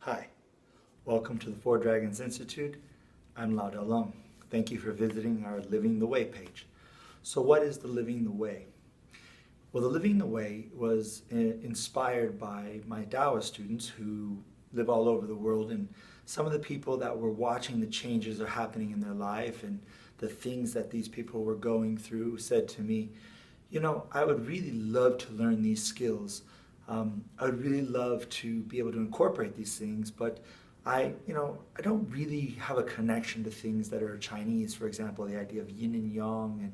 Hi, welcome to the Four Dragons Institute. I'm Lao Dalong. Thank you for visiting our Living the Way page. So what is the Living the Way? Well, the Living the Way was inspired by my Taoist students who live all over the world, and some of the people that were watching the changes that are happening in their life and the things that these people were going through said to me, I would really love to learn these skills. I would really love to be able to incorporate these things, but I don't really have a connection to things that are Chinese. For example, the idea of yin and yang and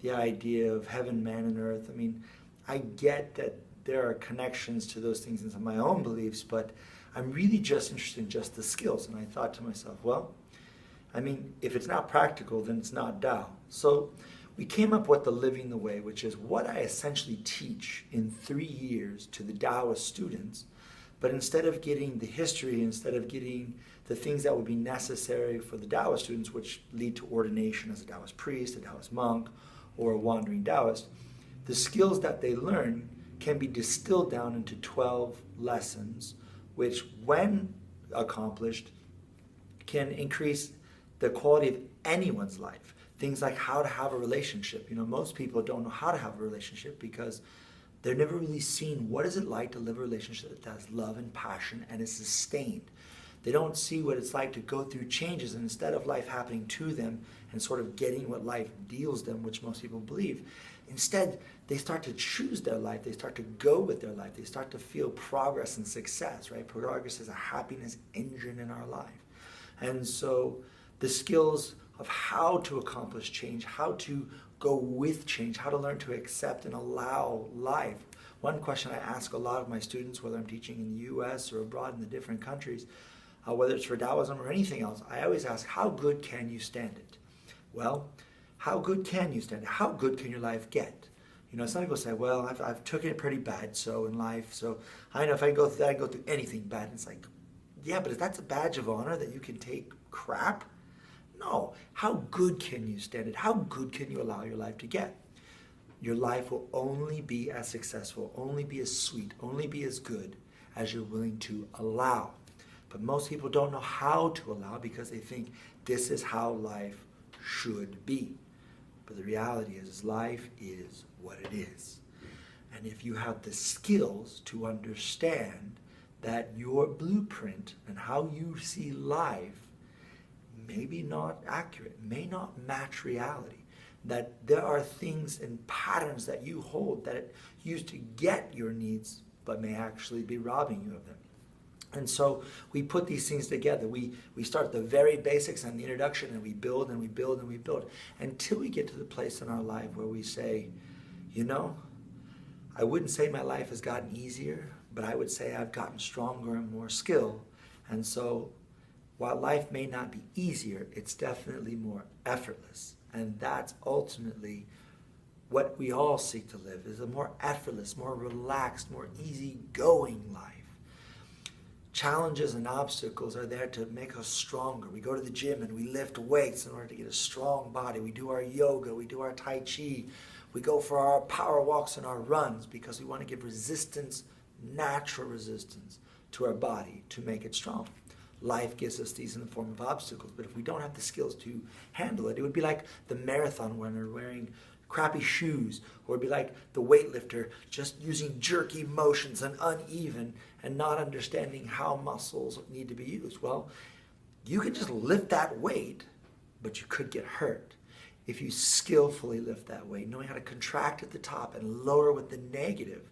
the idea of heaven, man, and earth. I mean, I get that there are connections to those things in some of my own beliefs, but I'm really just interested in just the skills. And I thought to myself, well, if it's not practical, then it's not Tao. So we came up with the Living the Way, which is what I essentially teach in 3 years to the Taoist students. But instead of getting the history, instead of getting the things that would be necessary for the Taoist students, which lead to ordination as a Taoist priest, a Taoist monk, or a wandering Taoist, the skills that they learn can be distilled down into 12 lessons, which, when accomplished, can increase the quality of anyone's life. Things like how to have a relationship. Most people don't know how to have a relationship because they've never really seen what is it like to live a relationship that has love and passion and is sustained. They don't see what it's like to go through changes, and instead of life happening to them and sort of getting what life deals them, which most people believe, instead they start to choose their life. They start to go with their life. They start to feel progress and success, right? Progress is a happiness engine in our life. And so the skills of how to accomplish change, how to go with change, how to learn to accept and allow life. One question I ask a lot of my students, whether I'm teaching in the US or abroad in the different countries, whether it's for Taoism or anything else, I always ask, how good can you stand it? Well, how good can you stand it? How good can your life get? Some people say, well, I've taken it pretty bad so in life, so I know if I go through that, I go through anything bad. And it's like, yeah, but if that's a badge of honor that you can take crap, no. How good can you stand it? How good can you allow your life to get? Your life will only be as successful, only be as sweet, only be as good as you're willing to allow. But most people don't know how to allow because they think this is how life should be. But the reality is life is what it is. And if you have the skills to understand that your blueprint and how you see life maybe not accurate, may not match reality, that there are things and patterns that you hold that used to get your needs but may actually be robbing you of them. And so we put these things together. We start the very basics and the introduction, and we build and we build and we build until we get to the place in our life where we say, I wouldn't say my life has gotten easier, but I would say I've gotten stronger and more skilled. And so while life may not be easier, it's definitely more effortless. And that's ultimately what we all seek to live, is a more effortless, more relaxed, more easygoing life. Challenges and obstacles are there to make us stronger. We go to the gym and we lift weights in order to get a strong body. We do our yoga, we do our Tai Chi. We go for our power walks and our runs because we want to give resistance, natural resistance to our body to make it strong. Life gives us these in the form of obstacles, but if we don't have the skills to handle it, it would be like the marathon runner wearing crappy shoes, or it'd be like the weightlifter just using jerky motions and uneven and not understanding how muscles need to be used. Well, you can just lift that weight, but you could get hurt. If you skillfully lift that weight, knowing how to contract at the top and lower with the negative,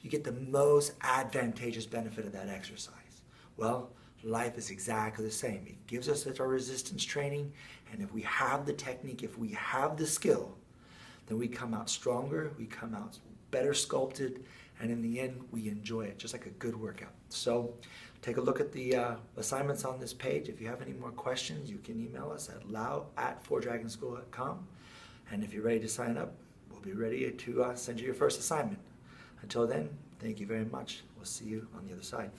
you get the most advantageous benefit of that exercise. Well, life is exactly the same. It gives us our resistance training, and if we have the technique, if we have the skill, then we come out stronger, we come out better sculpted, and in the end, we enjoy it, just like a good workout. So take a look at the assignments on this page. If you have any more questions, you can email us at lao@fourdragonschool.com. And if you're ready to sign up, we'll be ready to send you your first assignment. Until then, thank you very much. We'll see you on the other side.